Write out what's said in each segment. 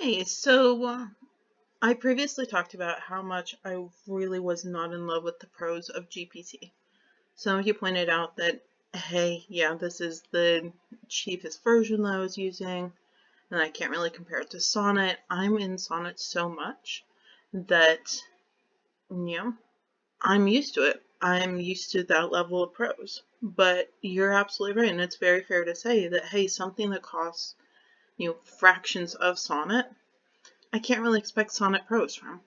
Hey, I previously talked about how much I really was not in love with the prose of GPT. Some of you pointed out that, hey, yeah, this is the cheapest version that I was using, and I can't really compare it to Sonnet. I'm in Sonnet so much that, I'm used to it. I'm used to that level of prose. But you're absolutely right, and it's very fair to say that, hey, something that costs, fractions of Sonnet, I can't really expect Sonnet prose from.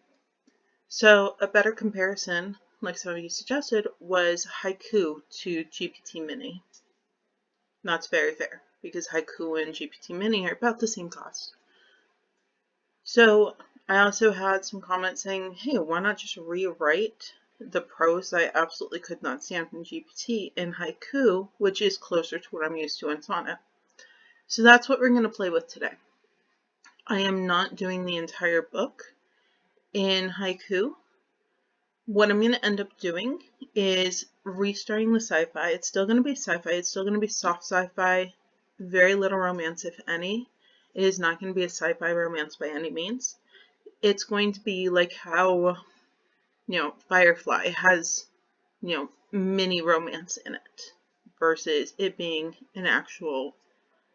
So a better comparison, like some of you suggested, was Haiku to GPT Mini. That's very fair, because Haiku and GPT Mini are about the same cost. So I also had some comments saying, hey, why not just rewrite the prose I absolutely could not stand from GPT in Haiku, which is closer to what I'm used to in Sonnet. So that's what we're going to play with today. I am not doing the entire book in Haiku. What I'm going to end up doing is restarting the sci-fi. It's still going to be sci-fi. It's still going to be soft sci-fi. Very little romance, if any. It is not going to be a sci-fi romance by any means. It's going to be like how, Firefly has, mini romance in it versus it being an actual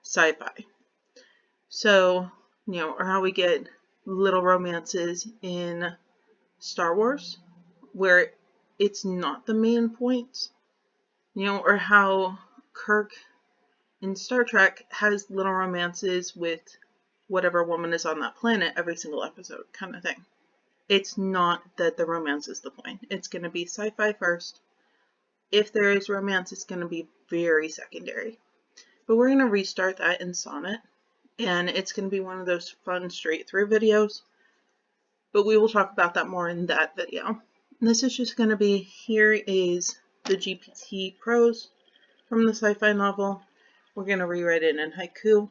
sci-fi. So, or how we get little romances in Star Wars, where it's not the main point, or how Kirk in Star Trek has little romances with whatever woman is on that planet every single episode, kind of thing. It's not that the romance is the point. It's going to be sci-fi first. If there is romance, it's going to be very secondary. But we're going to restart that in Sonnet, and it's going to be one of those fun straight through videos. But we will talk about that more in that video. This is just going to be, here is the GPT prose from the sci-fi novel. We're going to rewrite it in Haiku.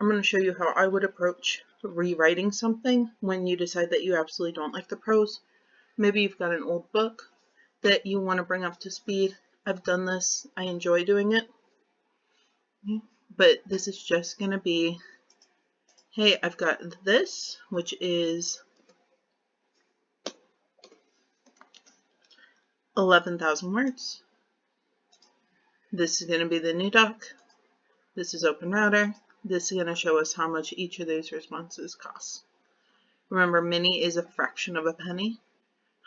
I'm going to show you how I would approach rewriting something when you decide that you absolutely don't like the prose. Maybe you've got an old book that you want to bring up to speed. I've done this. I enjoy doing it. But this is just going to be, hey, I've got this, which is 11,000 words. This is going to be the new doc. This is Open Router. This is going to show us how much each of these responses costs. Remember, mini is a fraction of a penny.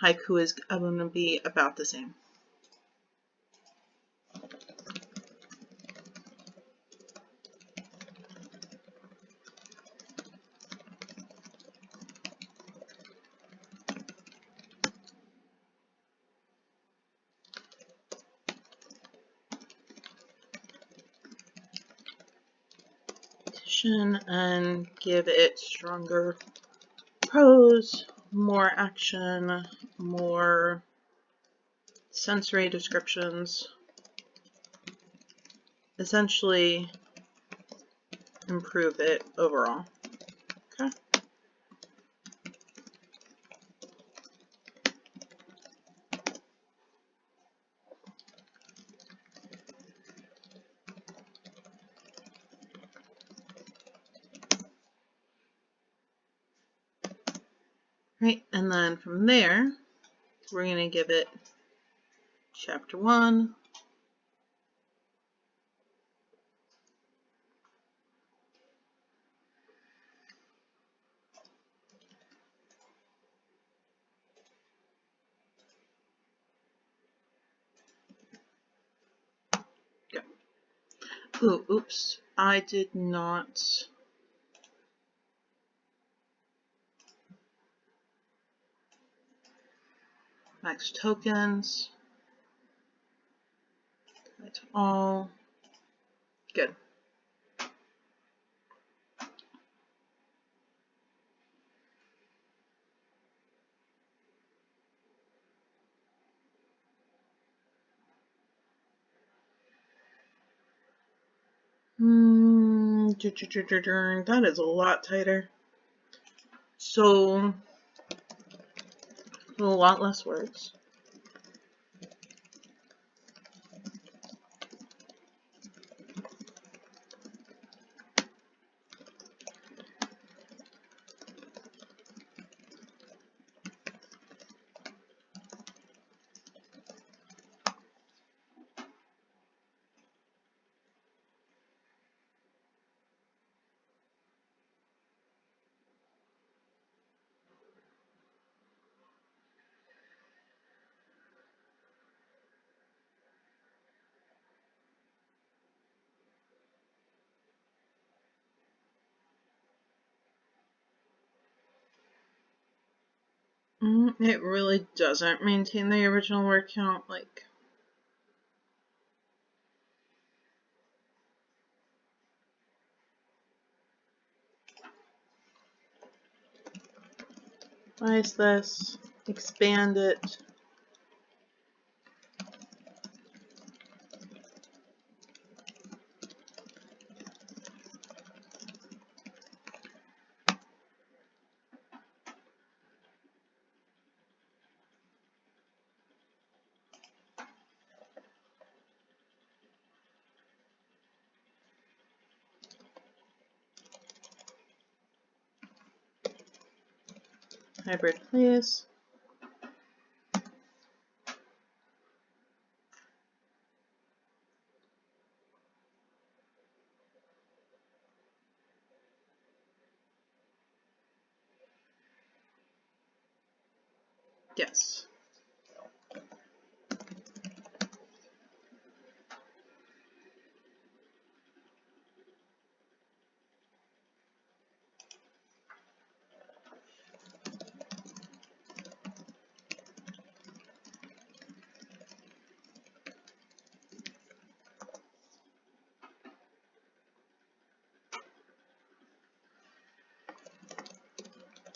Haiku is going to be about the same. And give it stronger prose, more action, more sensory descriptions. Essentially, improve it overall. Okay. Right, and then from there, we're going to give it chapter 1. Go. Ooh, oops, I did not. Max tokens. That's all. Good. That is a lot tighter. So, a lot less words. It really doesn't maintain the original word count, like... Why is this? Expand it. Hybrid, please. Yes.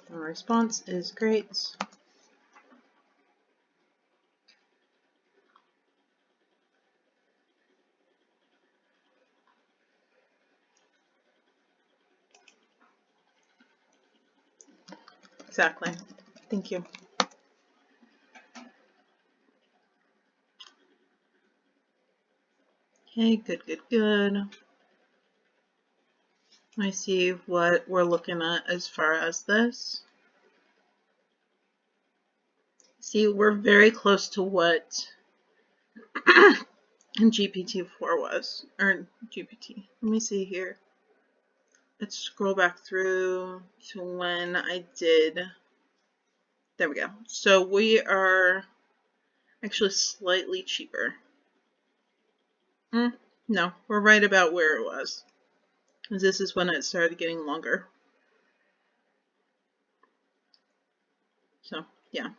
The response is great. Exactly. Thank you. Okay, good, good, good. I see what we're looking at as far as this. See, we're very close to what GPT-4 was, or GPT. Let me see here. Let's scroll back through to when I did. There we go. So we are actually slightly cheaper. No, we're right about where it was. This is when it started getting longer. So, yeah.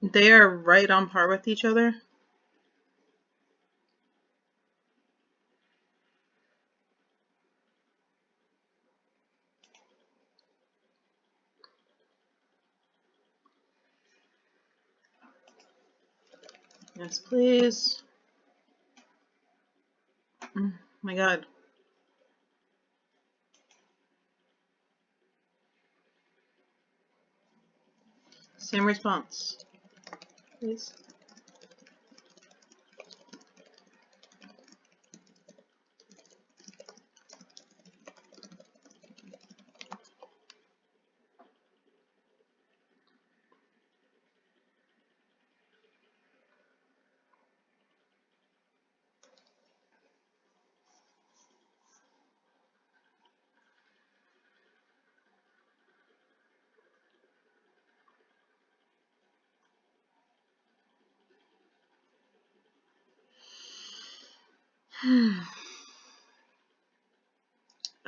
They are right on par with each other. Yes, please. Oh my god. Same response. Please.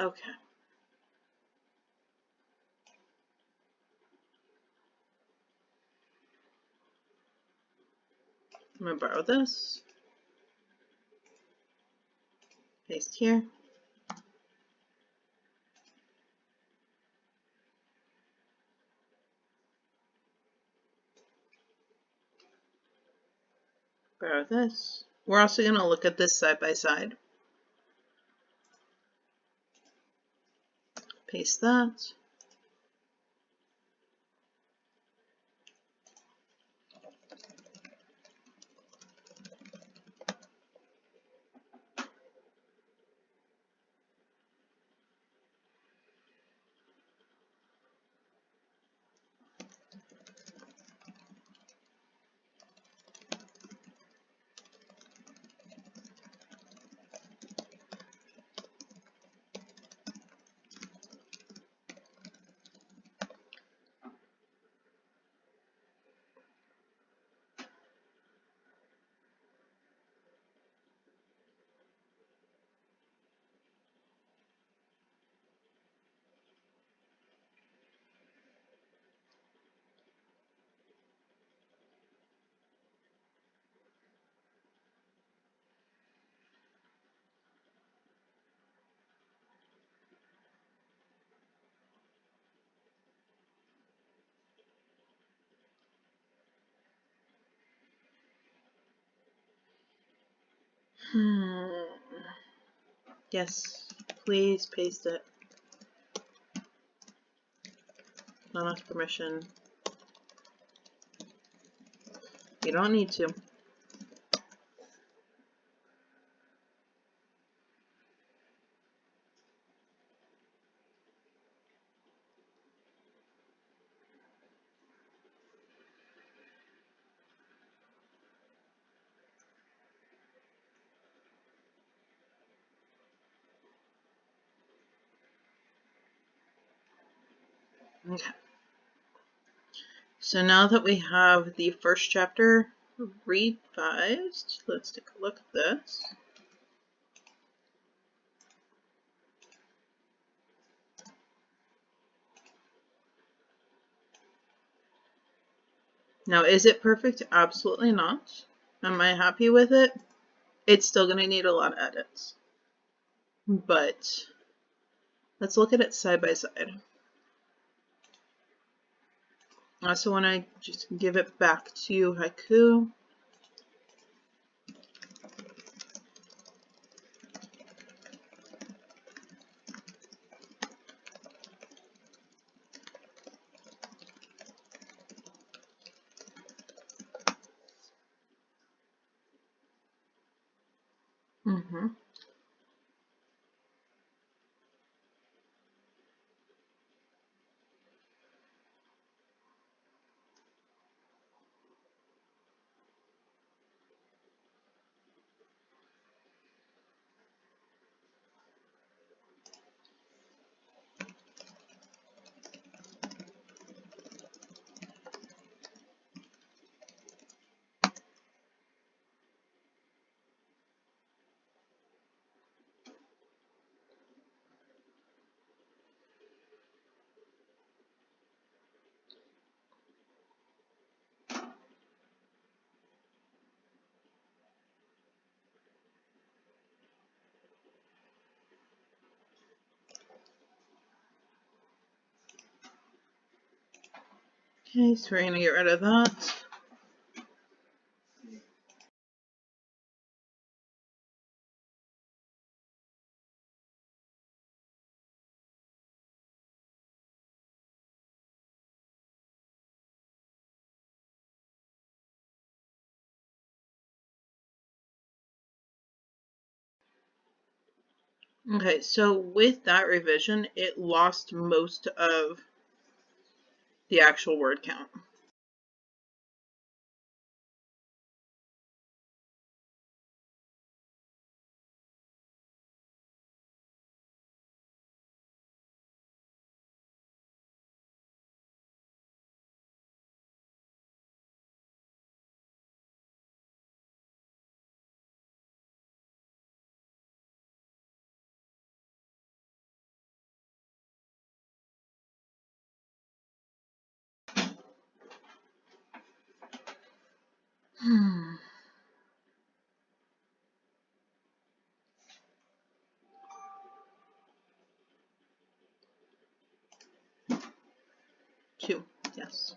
Okay. I'm gonna borrow this. Paste here. Borrow this. We're also gonna look at this side by side. Paste that. Yes, please paste it. Not ask permission. You don't need to. Okay. So now that we have the first chapter revised, let's take a look at this. Now, is it perfect? Absolutely not. Am I happy with it? It's still going to need a lot of edits. But let's look at it side by side. I also want to just give it back to Haiku. Okay, so we're going to get rid of that. Okay, so with that revision, it lost most of the actual word count. Two, yes.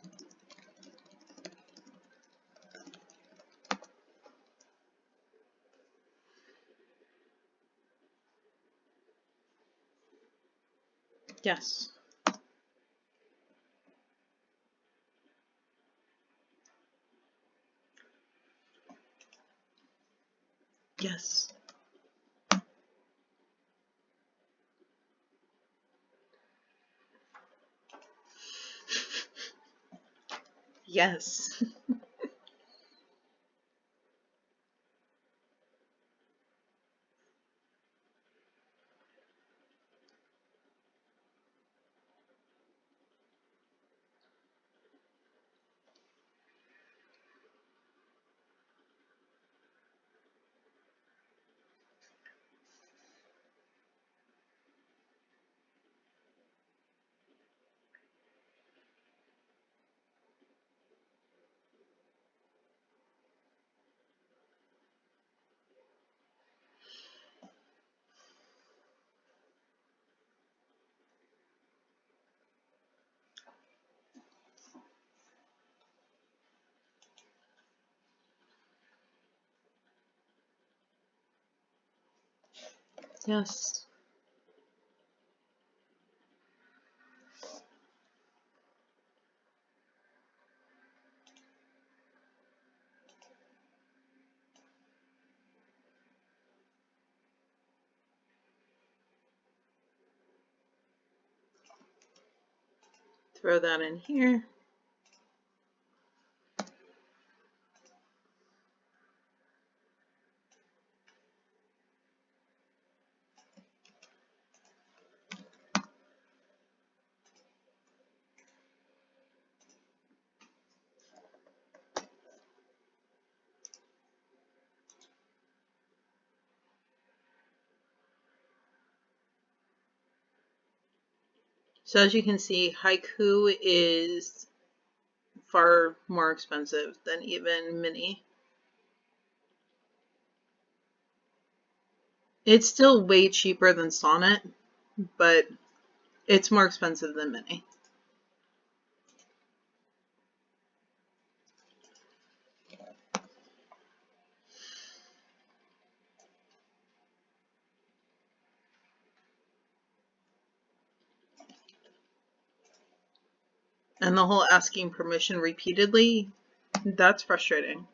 Yes. Yes. Yes. Yes. Throw that in here. So as you can see, Haiku is far more expensive than even Mini. It's still way cheaper than Sonnet, but it's more expensive than Mini. And the whole asking permission repeatedly, that's frustrating.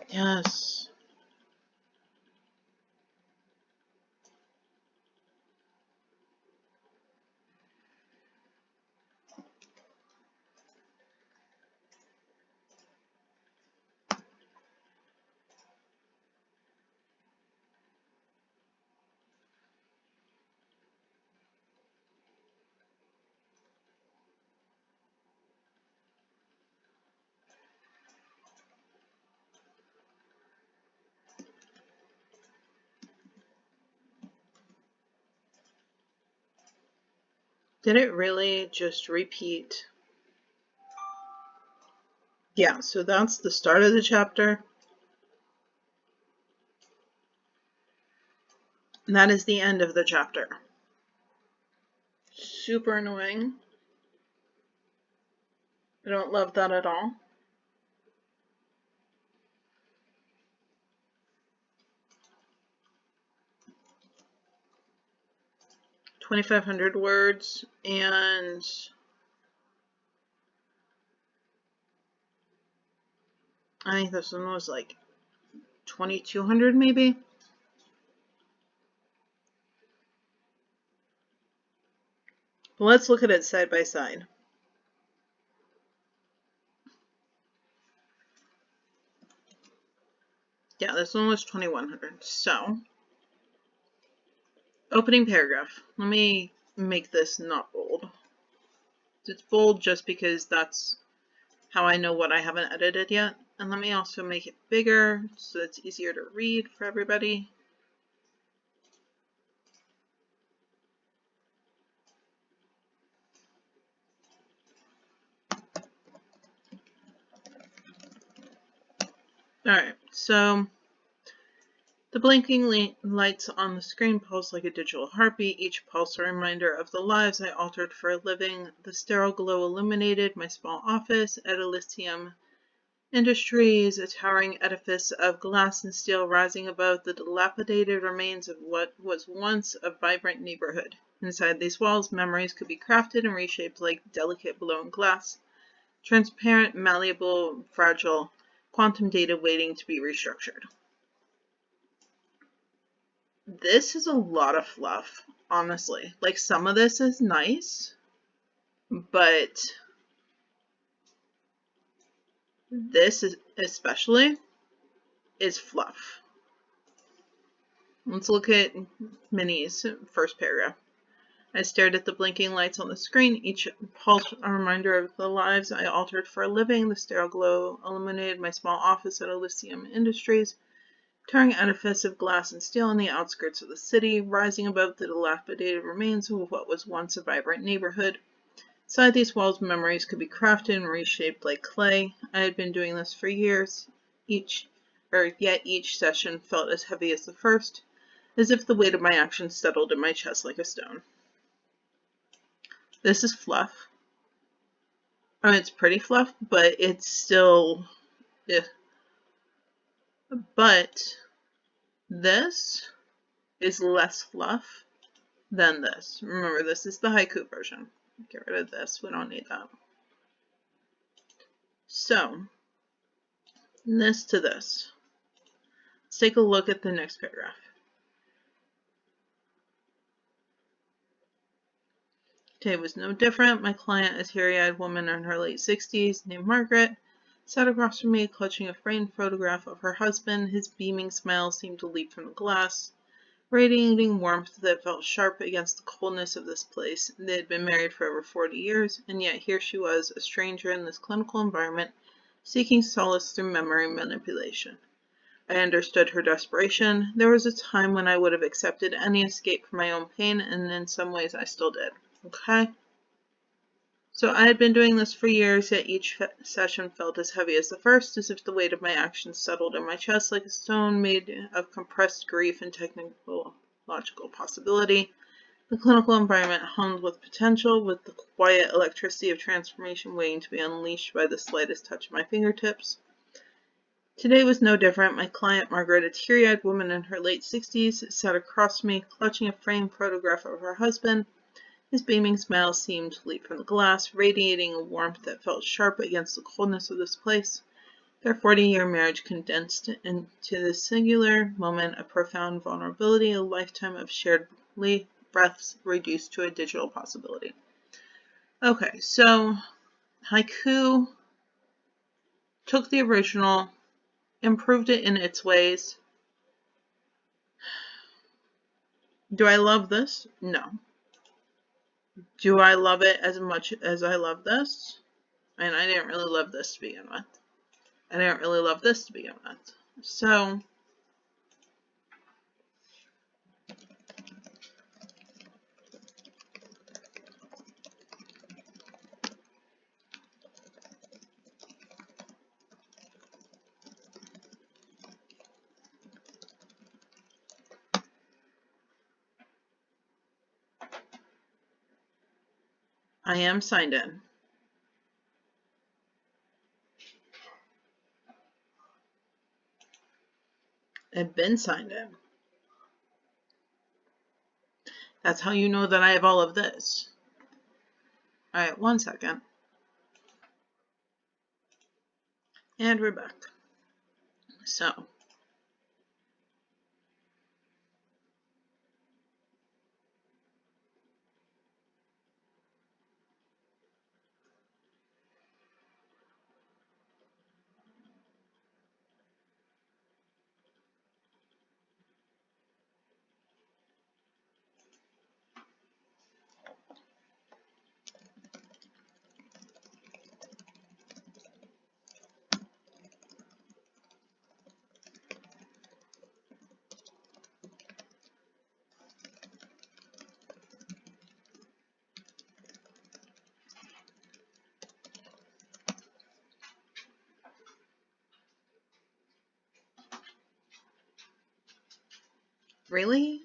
Yes. Did it really just repeat? Yeah, so that's the start of the chapter. And that is the end of the chapter. Super annoying. I don't love that at all. $2,500 words, and I think this one was like 2,200 maybe. But let's look at it side by side. Yeah, this one was 2,100. So, opening paragraph. Let me make this not bold. It's bold just because that's how I know what I haven't edited yet. And let me also make it bigger so it's easier to read for everybody. Alright, so the blinking lights on the screen pulse like a digital heartbeat, each pulse a reminder of the lives I altered for a living. The sterile glow illuminated my small office at Elysium Industries, a towering edifice of glass and steel rising above the dilapidated remains of what was once a vibrant neighborhood. Inside these walls, memories could be crafted and reshaped like delicate blown glass, transparent, malleable, fragile, quantum data waiting to be restructured. This is a lot of fluff, honestly. Like, some of this is nice, but this is especially is fluff. Let's look at Minnie's first paragraph. I stared at the blinking lights on the screen, each pulse a reminder of the lives I altered for a living. The sterile glow illuminated my small office at Elysium Industries, towering edifice of glass and steel on the outskirts of the city, rising above the dilapidated remains of what was once a vibrant neighborhood. Inside these walls, memories could be crafted and reshaped like clay. I had been doing this for years. Yet each session felt as heavy as the first, as if the weight of my actions settled in my chest like a stone. This is fluff. I mean, it's pretty fluff, but it's still... But this is less fluff than this. Remember, this is the haiku version. Get rid of this. We don't need that. So, this to this. Let's take a look at the next paragraph. Today was no different. My client, a teary-eyed woman in her late 60s, named Margaret, sat across from me, clutching a framed photograph of her husband. His beaming smile seemed to leap from the glass, radiating warmth that felt sharp against the coldness of this place. They had been married for over 40 years, and yet here she was, a stranger in this clinical environment, seeking solace through memory manipulation. I understood her desperation. There was a time when I would have accepted any escape from my own pain, and in some ways I still did. Okay? So I had been doing this for years, yet each session felt as heavy as the first, as if the weight of my actions settled in my chest like a stone made of compressed grief and technological possibility. The clinical environment hummed with potential, with the quiet electricity of transformation waiting to be unleashed by the slightest touch of my fingertips. Today was no different. My client, Margaret, a teary-eyed woman in her late 60s, sat across from me, clutching a framed photograph of her husband. His beaming smile seemed to leap from the glass, radiating a warmth that felt sharp against the coldness of this place. Their 40-year marriage condensed into this singular moment of profound vulnerability, a lifetime of shared breaths reduced to a digital possibility. Okay, so Haiku took the original, improved it in its ways. Do I love this? No. Do I love it as much as I love this? And I didn't really love this to begin with. I didn't really love this to begin with. So, I am signed in. I've been signed in. That's how you know that I have all of this. Alright, 1 second. And we're back. So, really?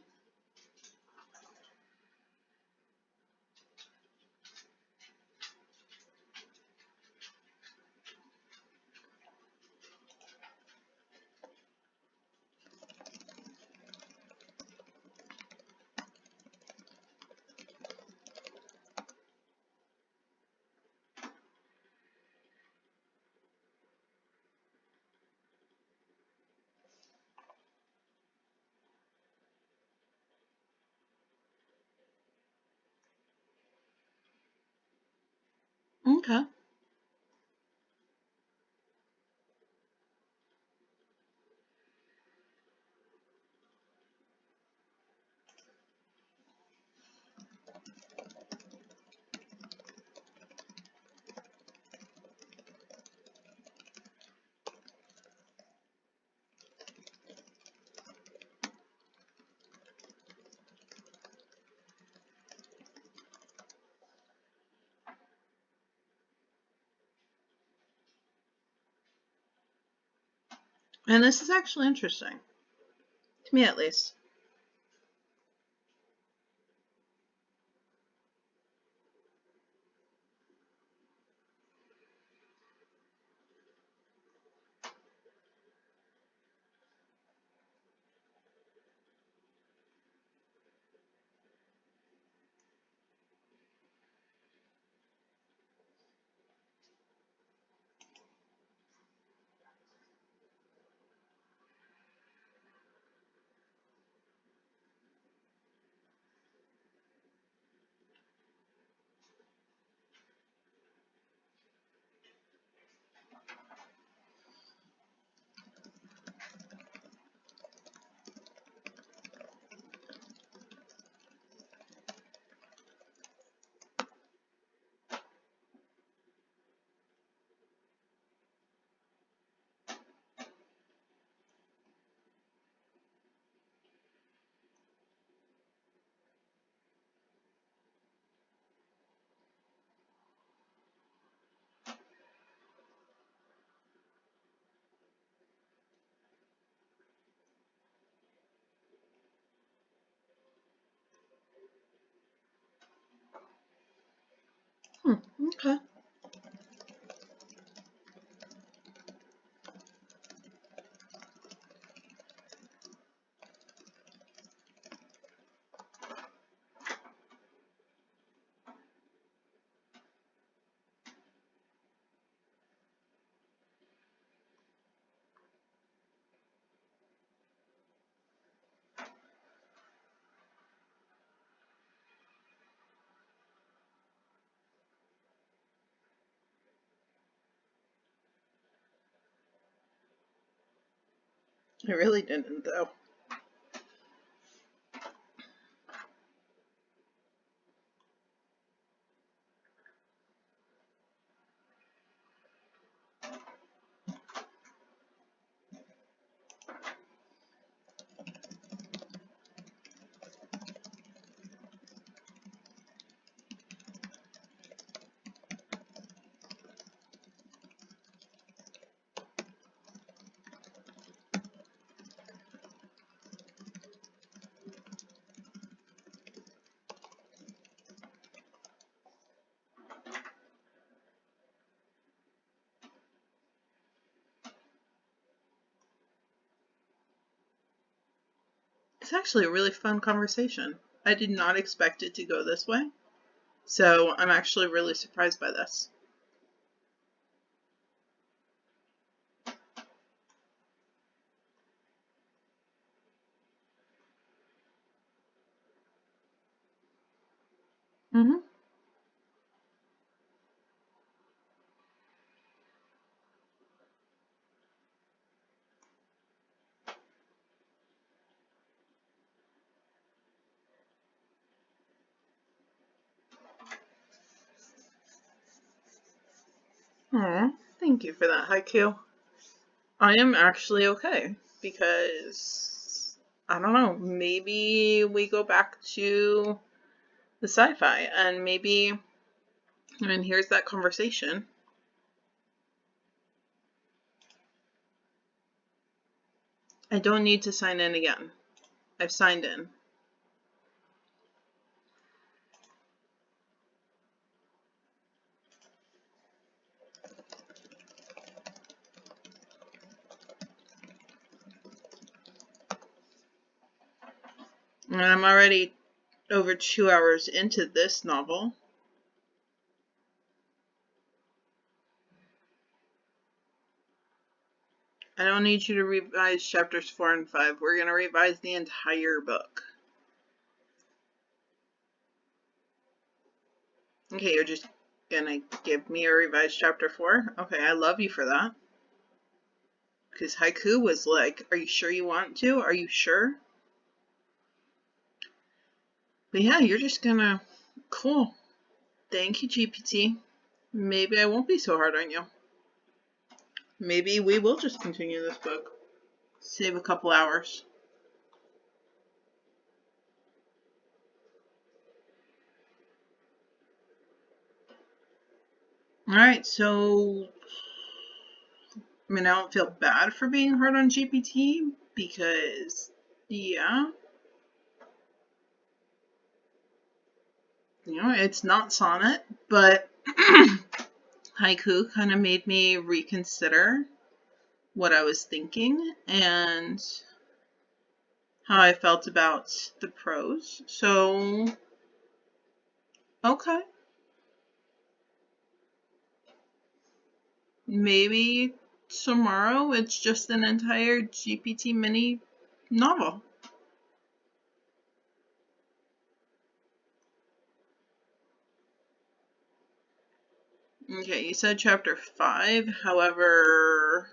Okay. And this is actually interesting. To me, at least. Okay. I really didn't, though. It's actually a really fun conversation. I did not expect it to go this way. So I'm actually really surprised by this. Mm-hmm. Aw, thank you for that, Haiku. I am actually okay because I don't know, maybe we go back to the sci-fi and maybe, I mean, here's that conversation. I don't need to sign in again. I've signed in. And I'm already over 2 hours into this novel. I don't need you to revise chapters 4 and 5. We're going to revise the entire book. Okay, you're just gonna give me a revised chapter 4? Okay, I love you for that. Because Haiku was like, are you sure you want to? Are you sure? But yeah, you're just gonna... Cool. Thank you, GPT. Maybe I won't be so hard on you. Maybe we will just continue this book. Save a couple hours. Alright, so I mean, I don't feel bad for being hard on GPT because, yeah, it's not sonnet, but haiku kind of made me reconsider what I was thinking and how I felt about the prose. So, okay. Maybe tomorrow it's just an entire GPT mini novel. Okay, you said chapter 5, however,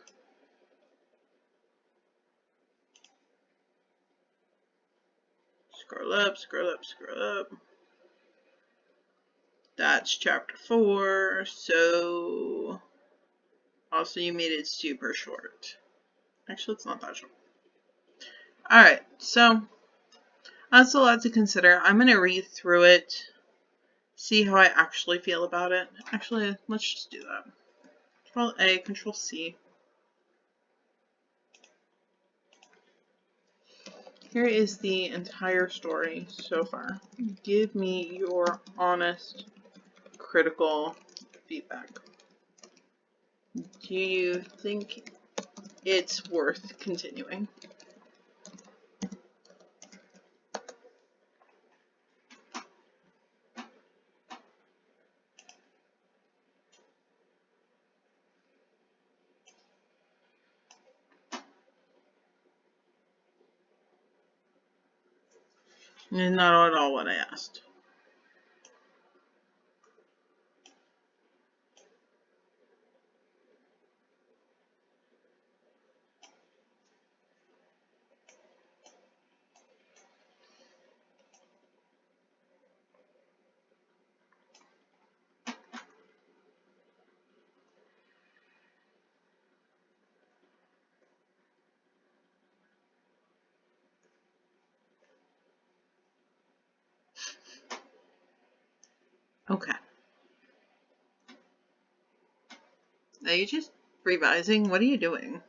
scroll up, scroll up, scroll up. That's chapter 4, so also you made it super short. Actually, it's not that short. Alright, so that's a lot to consider. I'm going to read through it, see how I actually feel about it. Actually, let's just do that. Control A, Control C. Here is the entire story so far. Give me your honest, critical feedback. Do you think it's worth continuing? Not at all what I asked. Okay. Are you just revising? What are you doing?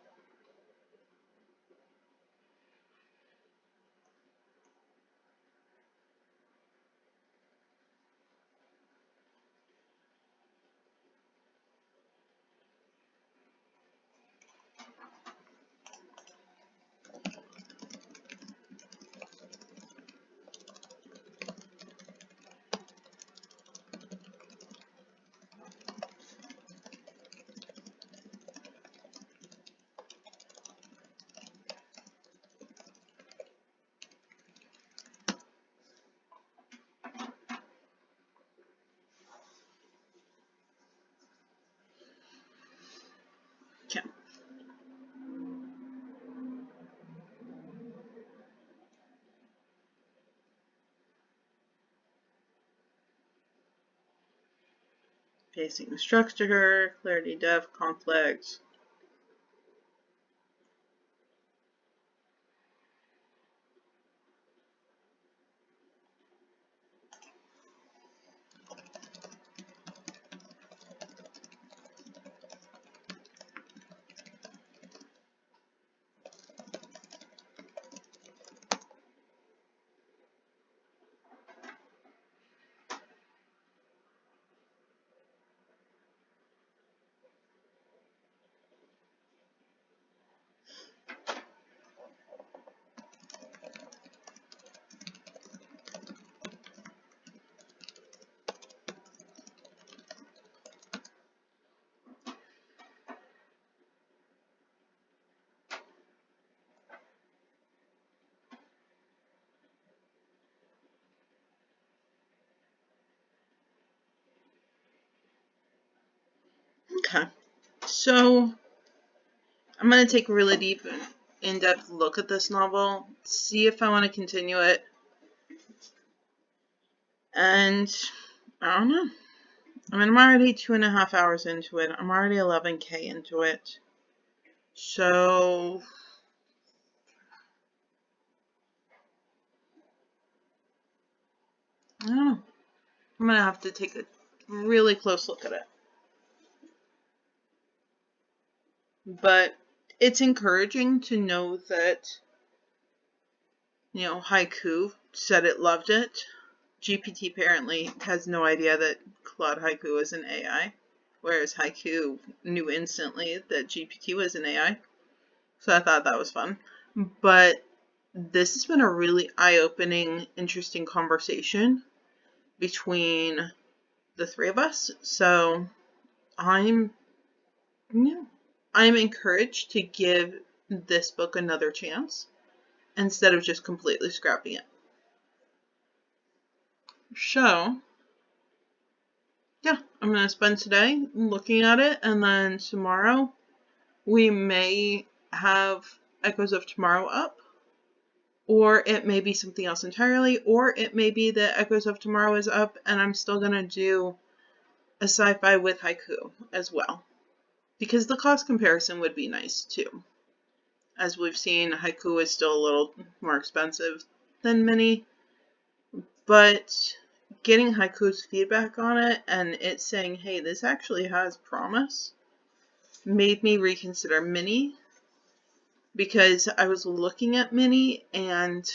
Okay. Pacing structure, clarity, depth, complex. Okay. So, I'm going to take a really deep, in-depth look at this novel, see if I want to continue it, and I don't know. I mean, I'm already 2.5 hours into it. I'm already 11K into it. So, I don't know. I'm going to have to take a really close look at it. But it's encouraging to know that, Haiku said it loved it. GPT apparently has no idea that Claude Haiku is an AI, whereas Haiku knew instantly that GPT was an AI. So I thought that was fun. But this has been a really eye-opening, interesting conversation between the three of us. So I'm encouraged to give this book another chance instead of just completely scrapping it. So, yeah, I'm going to spend today looking at it, and then tomorrow we may have Echoes of Tomorrow up, or it may be something else entirely, or it may be that Echoes of Tomorrow is up and I'm still going to do a sci-fi with Haiku as well, because the cost comparison would be nice too. As we've seen, Haiku is still a little more expensive than Mini, but getting Haiku's feedback on it and it saying, hey, this actually has promise, made me reconsider Mini, because I was looking at Mini and,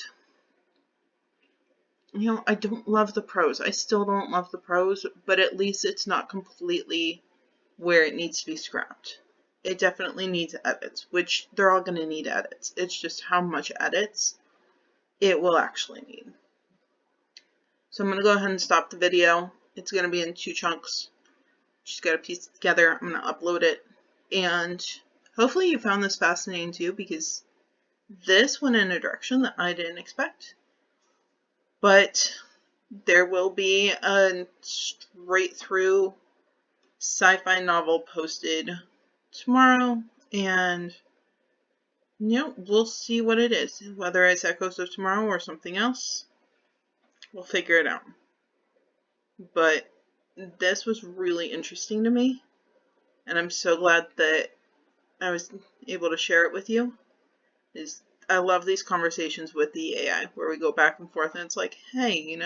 I don't love the prose. I still don't love the prose, but at least it's not completely where it needs to be scrapped. It definitely needs edits, which they're all going to need edits. It's just how much edits it will actually need. So I'm going to go ahead and stop the video. It's going to be in 2 chunks. Just got to piece it together. I'm going to upload it. And hopefully you found this fascinating too, because this went in a direction that I didn't expect. But there will be a straight through sci-fi novel posted tomorrow, and we'll see what it is. Whether it's Echoes of Tomorrow or something else, we'll figure it out. But this was really interesting to me, and I'm so glad that I was able to share it with you. I love these conversations with the AI where we go back and forth and it's like, hey,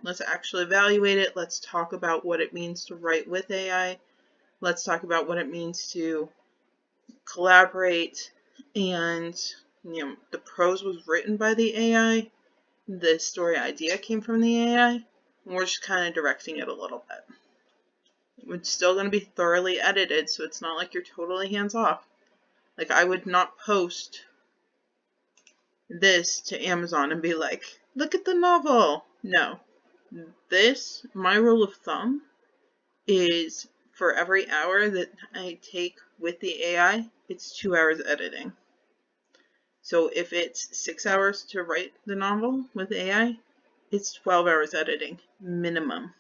let's actually evaluate it. Let's talk about what it means to write with AI. Let's talk about what it means to collaborate. And, the prose was written by the AI. The story idea came from the AI. And we're just kind of directing it a little bit. It's still going to be thoroughly edited, so it's not like you're totally hands off. Like, I would not post this to Amazon and be like, look at the novel. No. My rule of thumb is for every hour that I take with the AI, it's 2 hours editing. So if it's 6 hours to write the novel with AI, it's 12 hours editing, minimum.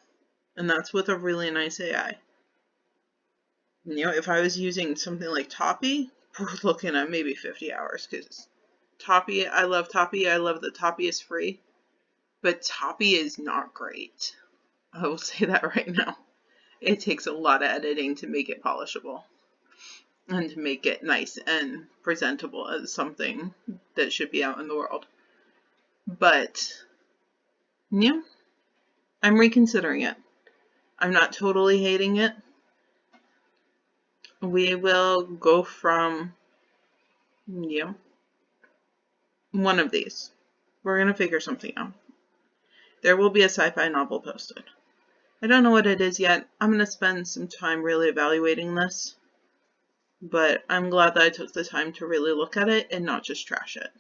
And that's with a really nice AI. If I was using something like Toppy, we're looking at maybe 50 hours, because Toppy, I love Toppy. I love that Toppy is free. But Toppy is not great. I will say that right now. It takes a lot of editing to make it polishable. And to make it nice and presentable as something that should be out in the world. But, I'm reconsidering it. I'm not totally hating it. We will go from, one of these. We're going to figure something out. There will be a sci-fi novel posted. I don't know what it is yet. I'm going to spend some time really evaluating this. But I'm glad that I took the time to really look at it and not just trash it.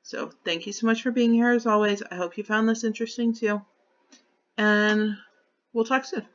So thank you so much for being here as always. I hope you found this interesting too. And we'll talk soon.